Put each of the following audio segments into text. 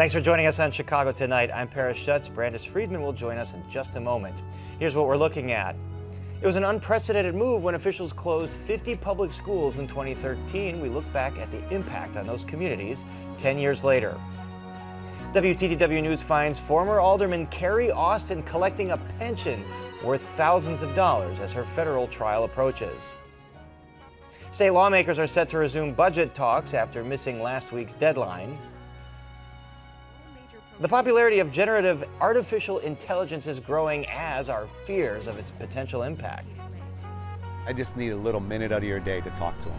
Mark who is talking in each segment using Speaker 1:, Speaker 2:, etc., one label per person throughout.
Speaker 1: Thanks for joining us on Chicago Tonight. I'm Paris Schutz. Brandis Friedman will join us in just a moment. Here's what we're looking at. It was an unprecedented move when officials closed 50 public schools in 2013. We look back at the impact on those communities 10 years later. WTTW News finds former Alderman Kerry Austin collecting a pension worth thousands of dollars as her federal trial approaches. State lawmakers are set to resume budget talks after missing last week's deadline. The popularity of generative artificial intelligence is growing, as are fears of its potential impact.
Speaker 2: I just need a little minute out of your day to talk to them.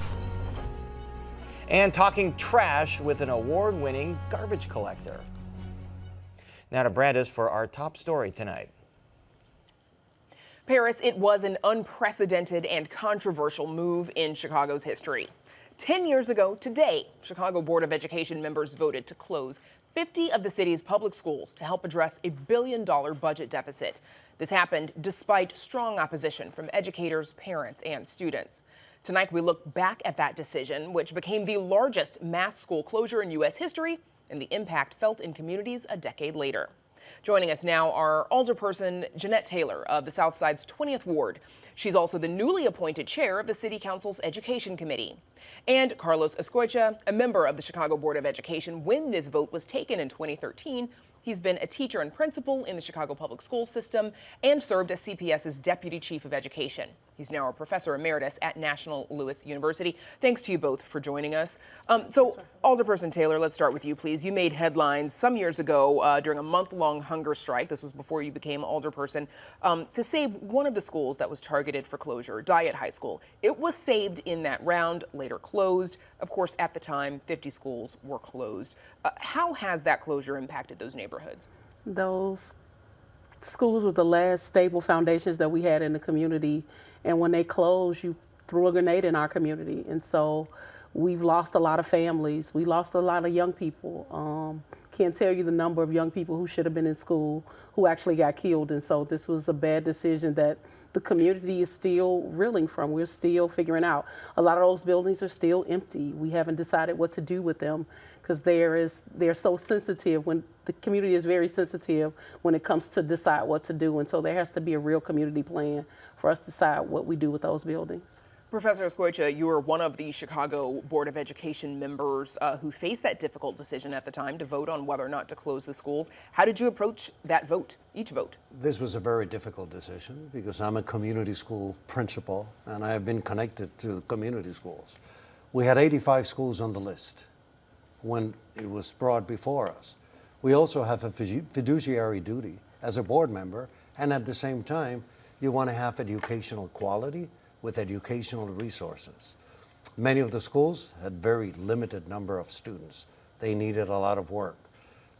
Speaker 1: And talking trash with an award-winning garbage collector. Now to Brandis for our top story tonight.
Speaker 3: Paris, it was an unprecedented and controversial move in Chicago's history. 10 years ago today, Chicago Board of Education members voted to close 50 of the city's public schools to help address a $1 billion budget deficit. This happened despite strong opposition from educators, parents, and students. Tonight, we look back at that decision, which became the largest mass school closure in U.S. history, and the impact felt in communities a decade later. Joining us now are Alderperson Jeanette Taylor of the Southside's 20th Ward. She's also the newly appointed chair of the City Council's Education Committee. And Carlos Escoicha, a member of the Chicago Board of Education when this vote was taken in 2013. He's been a teacher and principal in the Chicago public school system and served as CPS's deputy chief of education. He's now a professor emeritus at National Louis University. Thanks to you both for joining us. Alderperson Taylor, let's start with you, please. You made headlines some years ago during a month-long hunger strike. This was before you became alderperson, to save one of the schools that was targeted for closure, Dyett High School. It was saved in that round, later closed. Of course, at the time, 50 schools were closed. How has that closure impacted those neighborhoods?
Speaker 4: Those schools were the last stable foundations that we had in the community, and when they closed, you threw a grenade in our community, and so we've lost a lot of families. We lost a lot of young people. Can't tell you the number of young people who should have been in school who actually got killed, and so this was a bad decision that the community is still reeling from. We're still figuring out. A lot of those buildings are still empty. We haven't decided what to do with them because they're so sensitive. When the community is very sensitive when it comes to decide what to do, and so there has to be a real community plan for us to decide what we do with those buildings.
Speaker 3: Professor Escoicha, you were one of the Chicago Board of Education members who faced that difficult decision at the time to vote on whether or not to close the schools. How did you approach that vote, each vote?
Speaker 5: This was a very difficult decision because I'm a community school principal and I have been connected to the community schools. We had 85 schools on the list when it was brought before us. We also have a fiduciary duty as a board member, and at the same time, you want to have educational quality with educational resources. Many of the schools had very limited number of students. They needed a lot of work.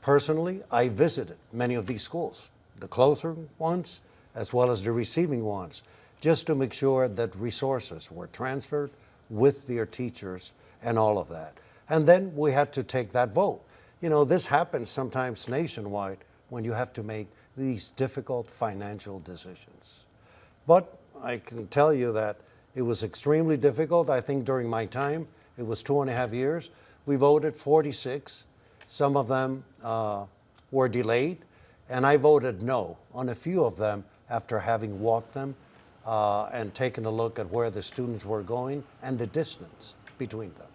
Speaker 5: Personally, I visited many of these schools, the closer ones as well as the receiving ones, just to make sure that resources were transferred with their teachers and all of that. And then we had to take that vote. You know, this happens sometimes nationwide when you have to make these difficult financial decisions. But I can tell you that it was extremely difficult. I think during my time, it was 2.5 years. We voted 46. Some of them were delayed, and I voted no on a few of them after having walked them and taken a look at where the students were going and the distance between them.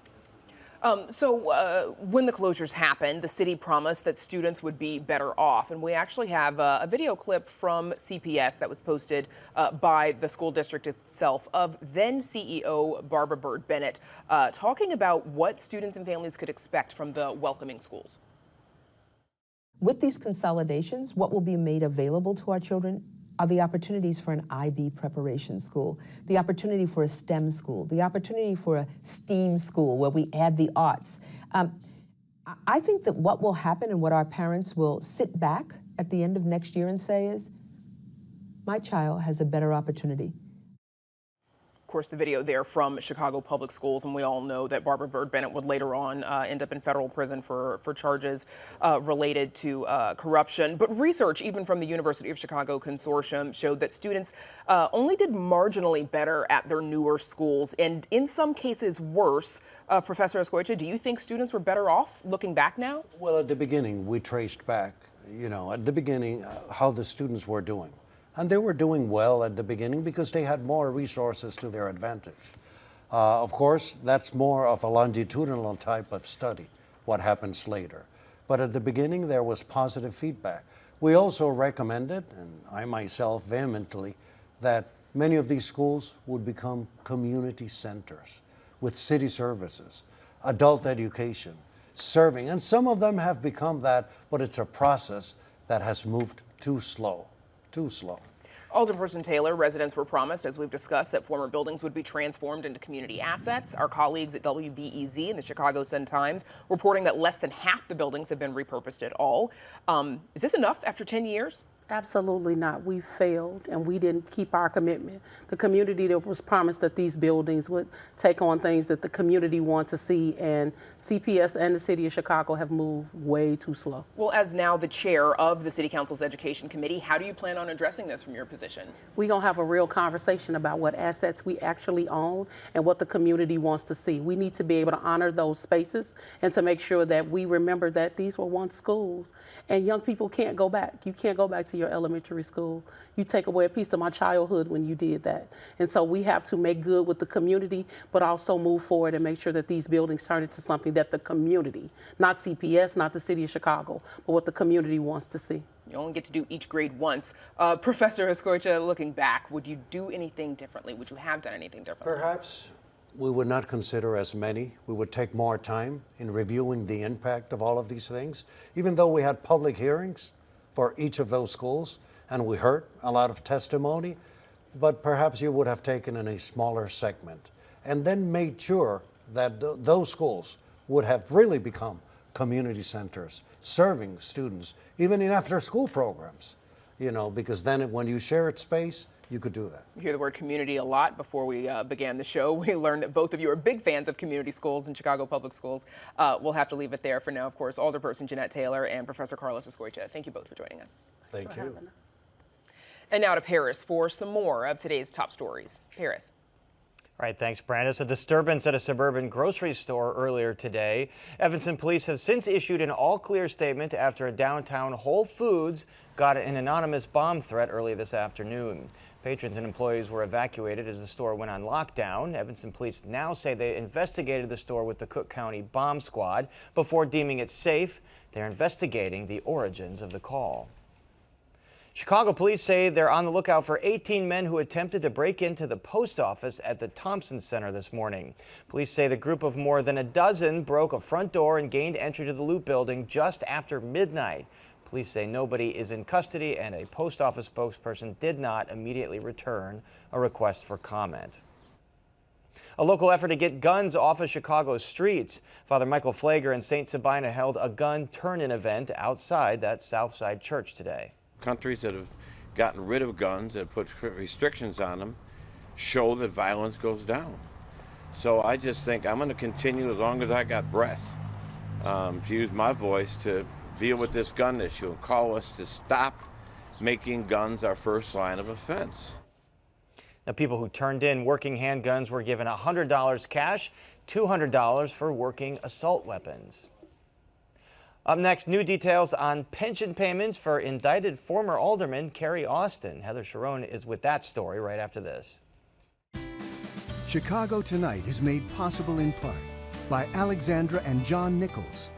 Speaker 3: When the closures happened, the city promised that students would be better off. And we actually have a video clip from CPS that was posted by the school district itself of then CEO Barbara Byrd Bennett talking about what students and families could expect from the welcoming schools.
Speaker 6: With these consolidations, what will be made available to our children are the opportunities for an IB preparation school, the opportunity for a STEM school, the opportunity for a STEAM school where we add the arts. I think that what will happen and what our parents will sit back at the end of next year and say is, my child has a better opportunity.
Speaker 3: Of course, the video there from Chicago Public Schools, and we all know that Barbara Byrd Bennett would later on end up in federal prison for charges related to corruption. But research, even from the University of Chicago Consortium, showed that students only did marginally better at their newer schools, and in some cases worse. Professor Escoicha, do you think students were better off looking back now?
Speaker 5: Well, at the beginning, we traced back, at the beginning, how the students were doing. And they were doing well at the beginning because they had more resources to their advantage. Of course, that's more of a longitudinal type of study, what happens later. But at the beginning, there was positive feedback. We also recommended, and I myself vehemently, that many of these schools would become community centers with city services, adult education, serving. And some of them have become that, but it's a process that has moved too slow. Too slow.
Speaker 3: Alderperson Taylor, residents were promised, as we've discussed, that former buildings would be transformed into community assets. Our colleagues at WBEZ and the Chicago Sun-Times reporting that less than half the buildings have been repurposed at all. Is this enough after 10 years?
Speaker 4: Absolutely not. We failed and we didn't keep our commitment. The community that was promised that these buildings would take on things that the community wants to see, and CPS and the City of Chicago have moved way too slow.
Speaker 3: Well, as now the chair of the City Council's Education Committee, how do you plan on addressing this from your position?
Speaker 4: We're going to have a real conversation about what assets we actually own and what the community wants to see. We need to be able to honor those spaces and to make sure that we remember that these were once schools, and young people can't go back. You can't go back to your elementary school. You take away a piece of my childhood when you did that. And so we have to make good with the community, but also move forward and make sure that these buildings turn into something that the community, not CPS, not the City of Chicago, but what the community wants to see.
Speaker 3: You only get to do each grade once. Professor Escoicha, looking back, would you do anything differently? Would you have done anything differently?
Speaker 5: Perhaps we would not consider as many. We would take more time in reviewing the impact of all of these things. Even though we had public hearings for each of those schools, and we heard a lot of testimony, but perhaps you would have taken in a smaller segment and then made sure that those schools would have really become community centers, serving students, even in after-school programs, because then when you shared space, you could do that.
Speaker 3: You hear the word community a lot. Before we began the show, we learned that both of you are big fans of community schools and Chicago Public Schools. We'll have to leave it there for now. Of course, Alderperson Jeanette Taylor and Professor Carlos Escoicha, thank you both for joining us.
Speaker 5: Thank you.
Speaker 3: And now to Paris for some more of today's top stories. Paris.
Speaker 1: All right, thanks, Brandis. A disturbance at a suburban grocery store earlier today. Evanston police have since issued an all-clear statement after a downtown Whole Foods got an anonymous bomb threat early this afternoon. Patrons and employees were evacuated as the store went on lockdown. Evanston police now say they investigated the store with the Cook County Bomb Squad before deeming it safe. They're investigating the origins of the call. Chicago police say they're on the lookout for 18 men who attempted to break into the post office at the Thompson Center this morning. Police say the group of more than a dozen broke a front door and gained entry to the Loop building just after midnight. Police say nobody is in custody, and a post office spokesperson did not immediately return a request for comment. A local effort to get guns off of Chicago's streets. Father Michael Flager in St. Sabina held a gun turn-in event outside that Southside church today.
Speaker 7: Countries that have gotten rid of guns, that put restrictions on them, show that violence goes down. So I just think I'm going to continue as long as I got breath to use my voice to deal with this gun issue and call us to stop making guns our first line of offense.
Speaker 1: Now, people who turned in working handguns were given $100 cash, $200 for working assault weapons. Up next, new details on pension payments for indicted former alderman Kerry Austin. Heather Sharon is with that story right after this.
Speaker 8: Chicago Tonight is made possible in part by Alexandra and John Nichols,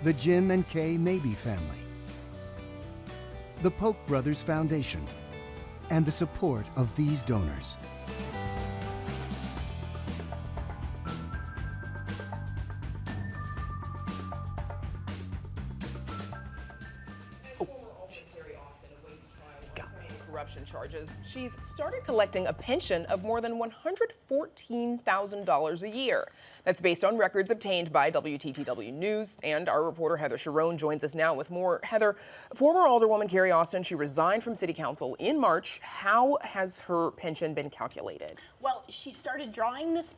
Speaker 8: the Jim and Kay Mabey family, the Polk Brothers Foundation, and the support of these donors.
Speaker 3: corruption charges, she's started collecting a pension of more than $114,000 a year. That's based on records obtained by WTTW News, and our reporter Heather Sharon joins us now with more. Heather, former Alderwoman Kerry Austin, she resigned from City Council in March. How has her pension been calculated?
Speaker 9: Well, she started drawing this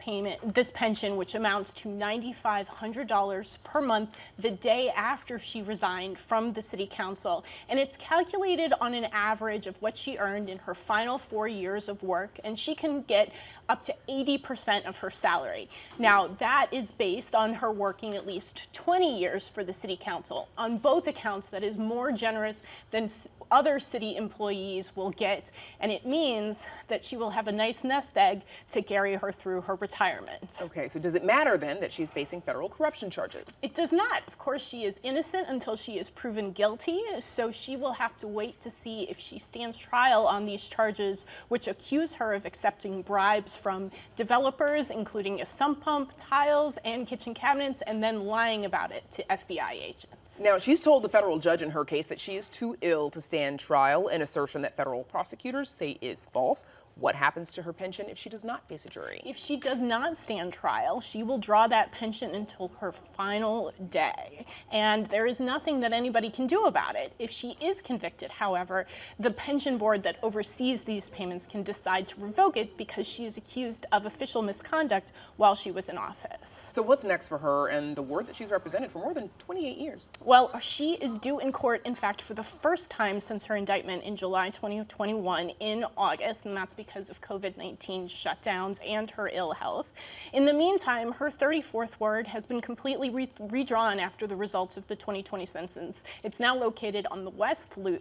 Speaker 9: pension, which amounts to $9,500 per month, the day after she resigned from the City Council. And it's calculated on an average of what she earned in her final 4 years of work, and she can get up to 80% of her salary. Now, that is based on her working at least 20 years for the City Council. On both accounts, that is more generous than other city employees will get, and it means that she will have a nice nest egg to carry her through her retirement.
Speaker 3: Okay, so does it matter then that she's facing federal corruption charges?
Speaker 9: It does not. Of course, she is innocent until she is proven guilty, so she will have to wait to see if she stands trial on these charges, which accuse her of accepting bribes from developers, including a sump pump, tiles, and kitchen cabinets, and then lying about it to FBI agents.
Speaker 3: Now, she's told the federal judge in her case that she is too ill to stand trial, an assertion that federal prosecutors say is false. What happens to her pension if she does not face a jury?
Speaker 9: If she does not stand trial, she will draw that pension until her final day. And there is nothing that anybody can do about it. If she is convicted, however, the pension board that oversees these payments can decide to revoke it because she is accused of official misconduct while she was in office.
Speaker 3: So what's next for her and the ward that she's represented for more than 28 years?
Speaker 9: Well, she is due in court, in fact, for the first time since her indictment in July 2021 in August, and that's because of COVID-19 shutdowns and her ill health. In the meantime, her 34th ward has been completely redrawn after the results of the 2020 census. It's now located on the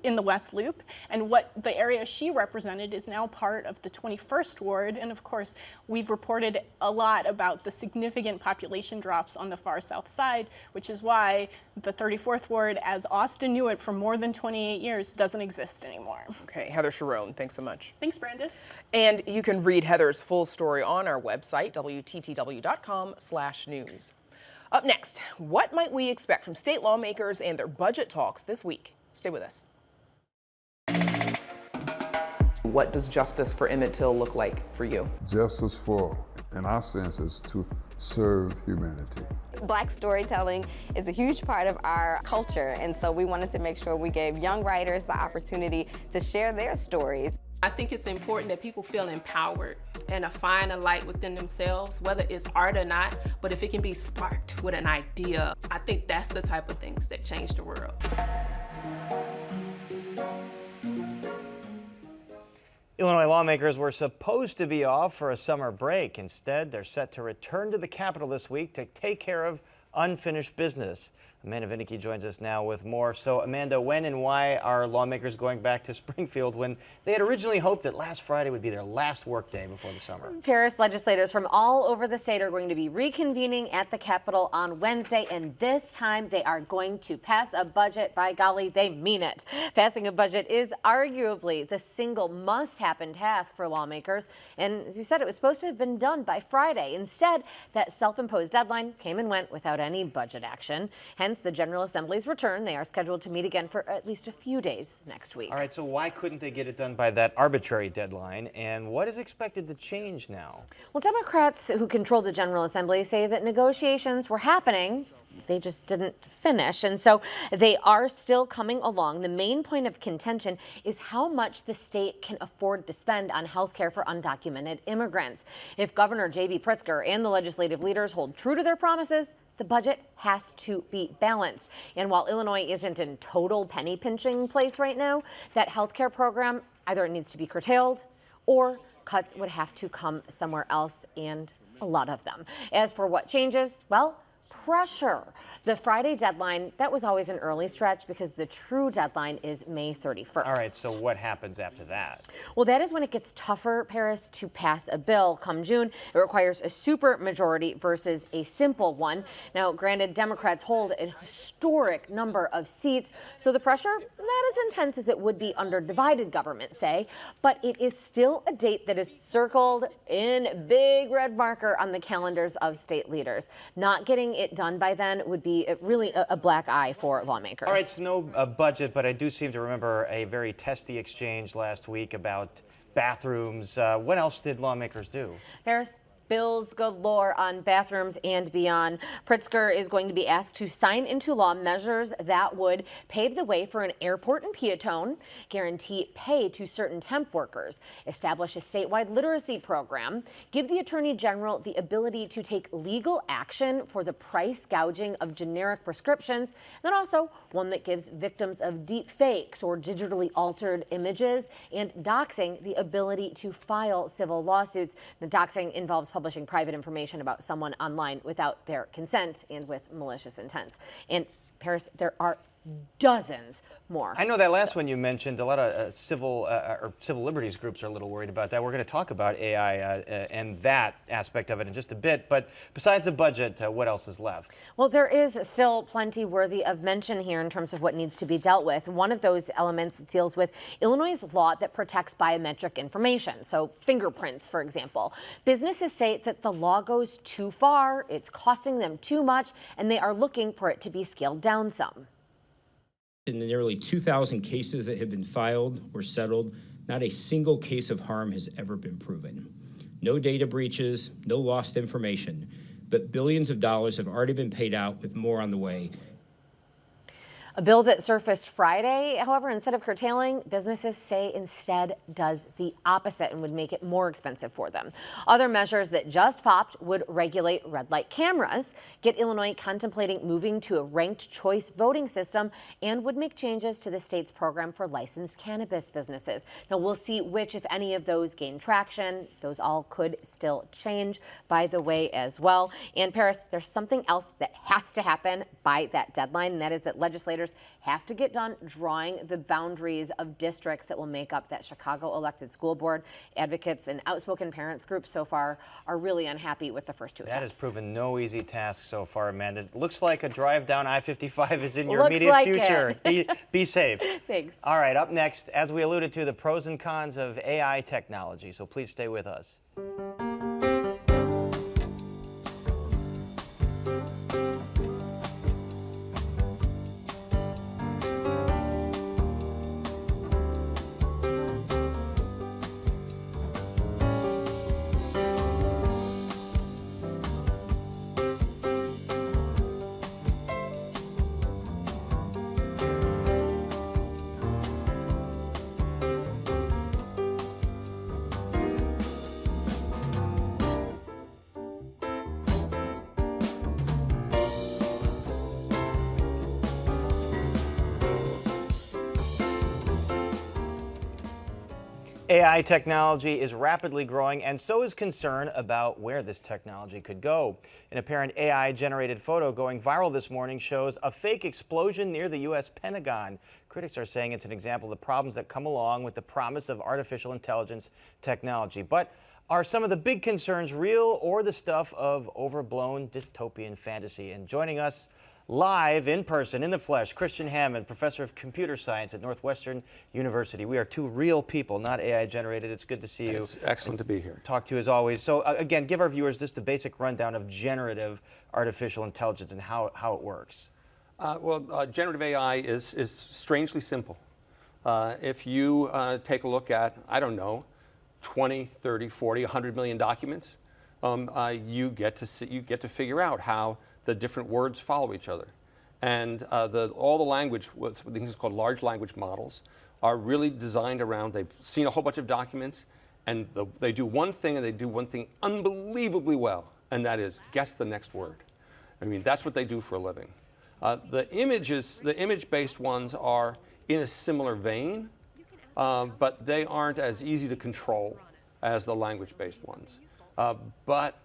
Speaker 9: in the West Loop, and what the area she represented is now part of the 21st ward. And of course, we've reported a lot about the significant population drops on the far south side, which is why the 34th ward, as Austin knew it for more than 28 years, doesn't exist anymore.
Speaker 3: Okay, Heather Sharon, thanks so much.
Speaker 9: Thanks, Brandis.
Speaker 3: And you can read Heather's full story on our website, WTTW.com/news. Up next, what might we expect from state lawmakers and their budget talks this week? Stay with us. What does justice for Emmett Till look like for you?
Speaker 10: Justice for, in our sense, is to serve humanity.
Speaker 11: Black storytelling is a huge part of our culture, and so we wanted to make sure we gave young writers the opportunity to share their stories.
Speaker 12: I think it's important that people feel empowered and find a light within themselves, whether it's art or not, but if it can be sparked with an idea, I think that's the type of things that change the world.
Speaker 1: Illinois lawmakers were supposed to be off for a summer break. Instead, they're set to return to the Capitol this week to take care of unfinished business. Amanda Vinicky joins us now with more. So, Amanda, when and why are lawmakers going back to Springfield when they had originally hoped that last Friday would be their last work day before the summer?
Speaker 13: Paris legislators from all over the state are going to be reconvening at the Capitol on Wednesday, and this time they are going to pass a budget. By golly, they mean it. Passing a budget is arguably the single must-happen task for lawmakers, and as you said, it was supposed to have been done by Friday. Instead, that self-imposed deadline came and went without any budget action. Hence the General Assembly's return. They are scheduled to meet again for at least a few days next week.
Speaker 1: All right, so why couldn't they get it done by that arbitrary deadline? And what is expected to change now?
Speaker 13: Well, Democrats who control the General Assembly say that negotiations were happening. They just didn't finish, and so they are still coming along. The main point of contention is how much the state can afford to spend on health care for undocumented immigrants. If Governor J.B. Pritzker and the legislative leaders hold true to their promises, the budget has to be balanced. And while Illinois isn't in total penny pinching place right now, that health care program either needs to be curtailed or cuts would have to come somewhere else, and a lot of them. As for what changes, well, pressure. The Friday deadline, that was always an early stretch because the true deadline is May 31st.
Speaker 1: All right, so what happens after that?
Speaker 13: Well, that is when it gets tougher, Paris, to pass a bill come June. It requires a super majority versus a simple one. Now, granted, Democrats hold a historic number of seats, so the pressure, not as intense as it would be under divided government, say, but it is still a date that is circled in big red marker on the calendars of state leaders. Not getting it done by then would be really a black eye for lawmakers.
Speaker 1: All right, so no budget, but I do seem to remember a very testy exchange last week about bathrooms. What else did lawmakers do?
Speaker 13: Paris, bills galore on bathrooms and beyond. Pritzker is going to be asked to sign into law measures that would pave the way for an airport and Peatone, guarantee pay to certain temp workers, establish a statewide literacy program, give the Attorney General the ability to take legal action for the price gouging of generic prescriptions, and then also one that gives victims of deep fakes or digitally altered images and doxing the ability to file civil lawsuits. The doxing involves publishing private information about someone online without their consent and with malicious intents. And Paris, there are dozens more.
Speaker 1: I know that last one you mentioned, a lot of civil liberties groups are a little worried about that. We're going to talk about AI and that aspect of it in just a bit. But besides the budget, what else is left?
Speaker 13: Well, there is still plenty worthy of mention here in terms of what needs to be dealt with. One of those elements deals with Illinois' law that protects biometric information, so fingerprints, for example. Businesses say that the law goes too far, it's costing them too much, and they are looking for it to be scaled down some.
Speaker 14: In the nearly 2,000 cases that have been filed or settled, not a single case of harm has ever been proven. No data breaches, no lost information, but billions of dollars have already been paid out with more on the way.
Speaker 13: A bill that surfaced Friday, however, instead of curtailing, businesses say instead does the opposite and would make it more expensive for them. Other measures that just popped would regulate red light cameras, get Illinois contemplating moving to a ranked choice voting system, and would make changes to the state's program for licensed cannabis businesses. Now, we'll see which, if any of those gain traction. Those all could still change, by the way, as well. And Paris, there's something else that has to happen by that deadline, and that is that legislators have to get done drawing the boundaries of districts that will make up that Chicago elected school board. Advocates and outspoken parents groups so far are really unhappy with the first two attempts.
Speaker 1: That has proven no easy task so far, Amanda. It looks like a drive down I-55 is in your immediate future. Be safe.
Speaker 13: Thanks.
Speaker 1: All right, up next, as we alluded to, the pros and cons of AI technology, so please stay with us. AI technology is rapidly growing, and so is concern about where this technology could go. An apparent AI-generated photo going viral this morning shows a fake explosion near the U.S. Pentagon. Critics are saying it's an example of the problems that come along with the promise of artificial intelligence technology. But are some of the big concerns real or the stuff of overblown dystopian fantasy? And joining us live in person, in the flesh, Christian Hammond, professor of computer science at Northwestern University. We are two real people, not AI generated. It's good to see you.
Speaker 15: It's excellent to be here.
Speaker 1: Talk to you as always. So again, give our viewers just a basic rundown of generative artificial intelligence and how it works.
Speaker 15: Generative AI is strangely simple. If you take a look at, I don't know, 20, 30, 40, 100 million documents, you get to figure out how the different words follow each other. And all the language, what things called large language models, are really designed around, they've seen a whole bunch of documents, and they do one thing, and they do one thing unbelievably well, and that is guess the next word. I mean, that's what they do for a living. The image-based ones are in a similar vein, but they aren't as easy to control as the language-based ones. But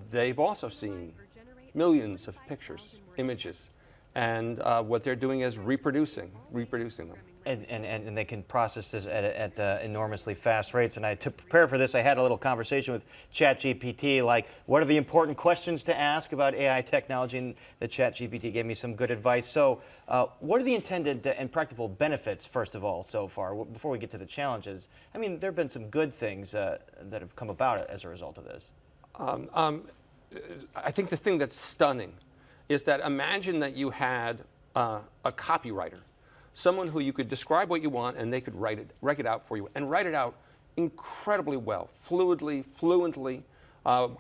Speaker 15: they've also seen millions of pictures, images, and what they're doing is reproducing them.
Speaker 1: And they can process this at enormously fast rates. And to prepare for this, I had a little conversation with ChatGPT, like what are the important questions to ask about AI technology, and the ChatGPT gave me some good advice. So what are the intended and practical benefits, first of all, so far, before we get to the challenges? I mean, there have been some good things that have come about as a result of this.
Speaker 15: I think the thing that's stunning is that imagine that you had a copywriter, someone who you could describe what you want and they could write it out for you and write it out incredibly well, fluently,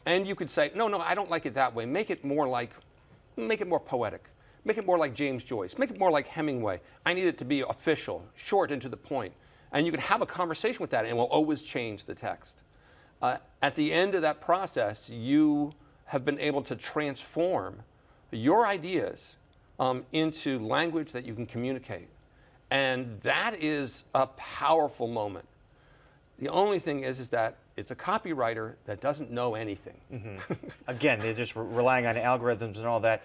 Speaker 15: and you could say, no, I don't like it that way. Make it more poetic. Make it more like James Joyce. Make it more like Hemingway. I need it to be official, short and to the point. And you could have a conversation with that and it will always change the text. At the end of that process, you have been able to transform your ideas into language that you can communicate. And that is a powerful moment. The only thing is that it's a copywriter that doesn't know anything.
Speaker 1: Again, they're just relying on algorithms and all that.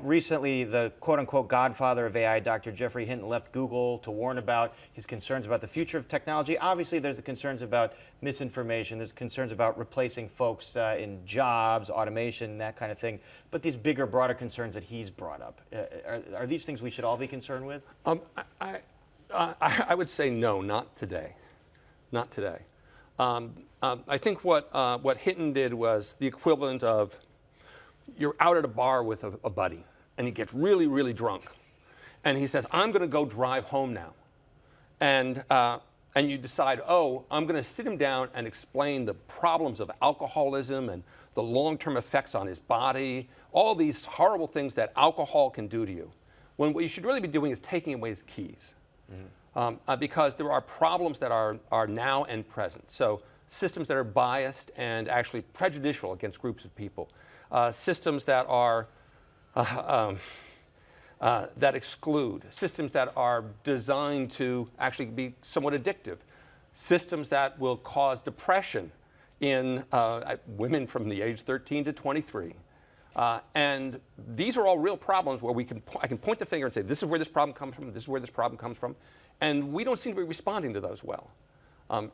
Speaker 1: Recently, the quote-unquote godfather of AI, Dr. Jeffrey Hinton, left Google to warn about his concerns about the future of technology. Obviously, there's the concerns about misinformation. There's concerns about replacing folks in jobs, automation, that kind of thing. But these bigger, broader concerns that he's brought up, are these things we should all be concerned with?
Speaker 15: I would say no, not today. Not today. I think what Hinton did was the equivalent of you're out at a bar with a buddy, and he gets really, really drunk. And he says, I'm going to go drive home now. And you decide, I'm going to sit him down and explain the problems of alcoholism and the long-term effects on his body, all these horrible things that alcohol can do to you. When what you should really be doing is taking away his keys. Because there are problems that are now and present. So systems that are biased and actually prejudicial against groups of people. Systems that are that exclude. Systems that are designed to actually be somewhat addictive. Systems that will cause depression in women from the age 13 to 23. And these are all real problems where I can point the finger and say, this is where this problem comes from, this is where this problem comes from. And we don't seem to be responding to those well.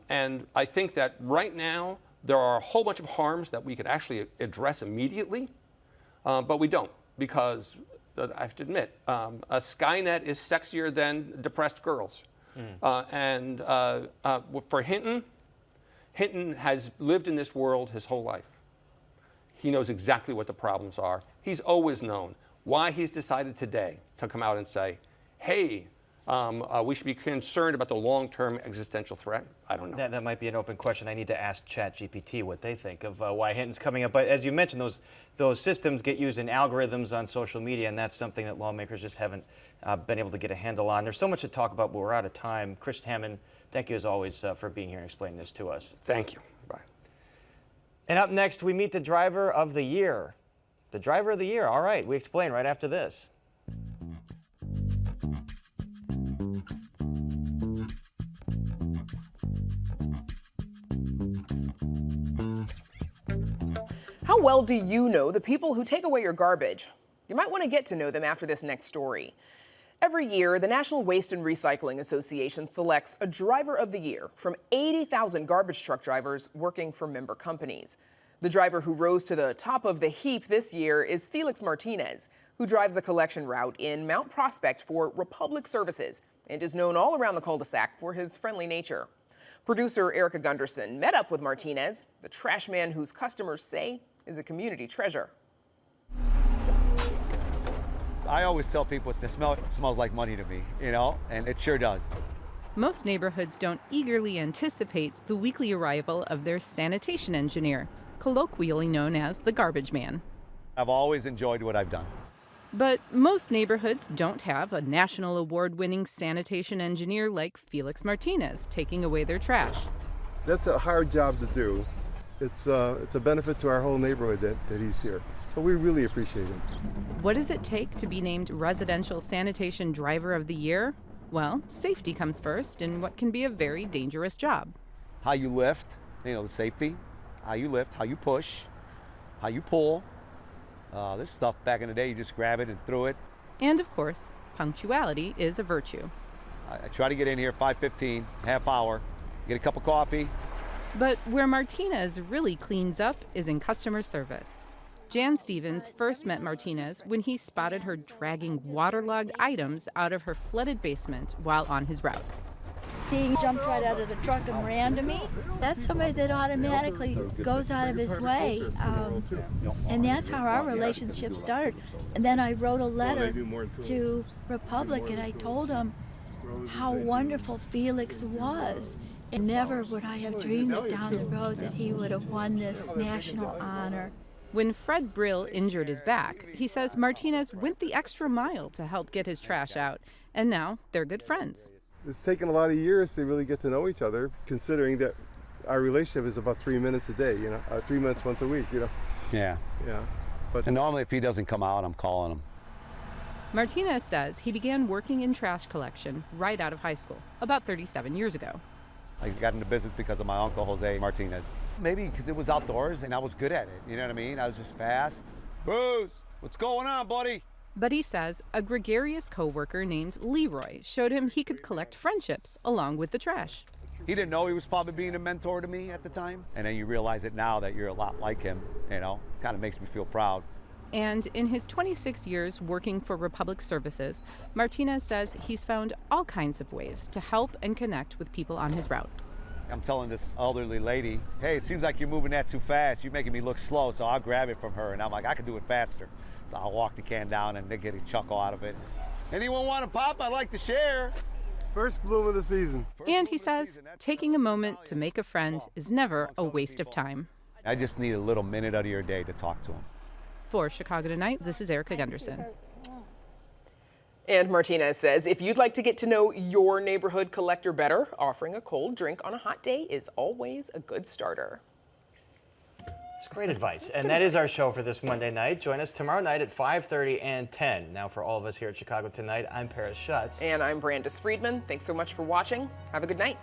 Speaker 15: And I think that right now, there are a whole bunch of harms that we could actually address immediately, but we don't, because I have to admit, a Skynet is sexier than depressed girls. And for Hinton has lived in this world his whole life. He knows exactly what the problems are. He's always known. Why he's decided today to come out and say, hey, we should be concerned about the long-term existential threat. I don't know.
Speaker 1: That might be an open question. I need to ask ChatGPT what they think of why Hinton's coming up. But as you mentioned, those systems get used in algorithms on social media, and that's something that lawmakers just haven't been able to get a handle on. There's so much to talk about, but we're out of time. Chris Hammond, thank you as always for being here and explaining this to us.
Speaker 15: Thank you. Bye.
Speaker 1: And up next, we meet the driver of the year. The driver of the year. All right, we explain right after this.
Speaker 3: How well do you know the people who take away your garbage? You might want to get to know them after this next story. Every year, the National Waste and Recycling Association selects a driver of the year from 80,000 garbage truck drivers working for member companies. The driver who rose to the top of the heap this year is Felix Martinez, who drives a collection route in Mount Prospect for Republic Services and is known all around the cul-de-sac for his friendly nature. Producer Erica Gunderson met up with Martinez, the trash man whose customers say is a community treasure.
Speaker 2: I always tell people it smells like money to me, and it sure does.
Speaker 16: Most neighborhoods don't eagerly anticipate the weekly arrival of their sanitation engineer, colloquially known as the garbage man.
Speaker 2: I've always enjoyed what I've done.
Speaker 16: But most neighborhoods don't have a national award-winning sanitation engineer like Felix Martinez taking away their trash.
Speaker 17: That's a hard job to do. It's a benefit to our whole neighborhood that he's here. So we really appreciate him.
Speaker 16: What does it take to be named Residential Sanitation Driver of the Year? Well, safety comes first in what can be a very dangerous job.
Speaker 2: How you lift, the safety, how you lift, how you push, how you pull. This stuff back in the day, you just grab it and throw it.
Speaker 16: And of course, punctuality is a virtue.
Speaker 2: I try to get in here 5:15, half hour, get a cup of coffee.
Speaker 16: But where Martinez really cleans up is in customer service. Jan Stevens first met Martinez when he spotted her dragging waterlogged items out of her flooded basement while on his route.
Speaker 18: see he jumped right out of the truck and ran to me. That's somebody that automatically goes out of his way. And that's how our relationship started. And then I wrote a letter to Republic and I told him how wonderful Felix was. And never would I have dreamed it down the road that he would have won this national honor.
Speaker 16: When Fred Brill injured his back, he says Martinez went the extra mile to help get his trash out, and now they're good friends.
Speaker 17: It's taken a lot of years to really get to know each other, considering that our relationship is about 3 minutes a day, 3 minutes once a week,
Speaker 2: Yeah.
Speaker 17: Yeah. But
Speaker 2: And normally if he doesn't come out, I'm calling him.
Speaker 16: Martinez says he began working in trash collection right out of high school, about 37 years ago.
Speaker 2: I got into business because of my uncle, Jose Martinez. Maybe because it was outdoors and I was good at it, you know what I mean? I was just fast. Bruce, what's going on, buddy?
Speaker 16: But he says a gregarious coworker named Leroy showed him he could collect friendships along with the trash.
Speaker 2: He didn't know he was probably being a mentor to me at the time. And then you realize it now that you're a lot like him, kind of makes me feel proud.
Speaker 16: And in his 26 years working for Republic Services, Martinez says he's found all kinds of ways to help and connect with people on his route.
Speaker 2: I'm telling this elderly lady, hey, it seems like you're moving that too fast. You're making me look slow, so I'll grab it from her. And I'm like, I can do it faster. So I'll walk the can down and they get a chuckle out of it. Anyone want a pop? I'd like to share.
Speaker 17: First bloom of the season.
Speaker 16: And he says taking a moment to make a friend is never a waste of time.
Speaker 2: I just need a little minute out of your day to talk to him.
Speaker 16: For Chicago Tonight, this is Erica Gunderson.
Speaker 3: And Martinez says if you'd like to get to know your neighborhood collector better, offering a cold drink on a hot day is always a good starter.
Speaker 1: It's great advice. And that is our show for this Monday night. Join us tomorrow night at 5:30 and 10. Now for all of us here at Chicago Tonight, I'm Paris Schutz.
Speaker 3: And I'm Brandis Friedman. Thanks so much for watching. Have a good night.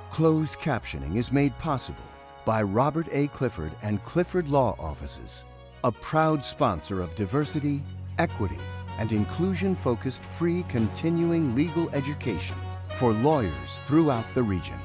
Speaker 8: Closed captioning is made possible by Robert A. Clifford and Clifford Law Offices, a proud sponsor of diversity, equity, and inclusion-focused free continuing legal education for lawyers throughout the region.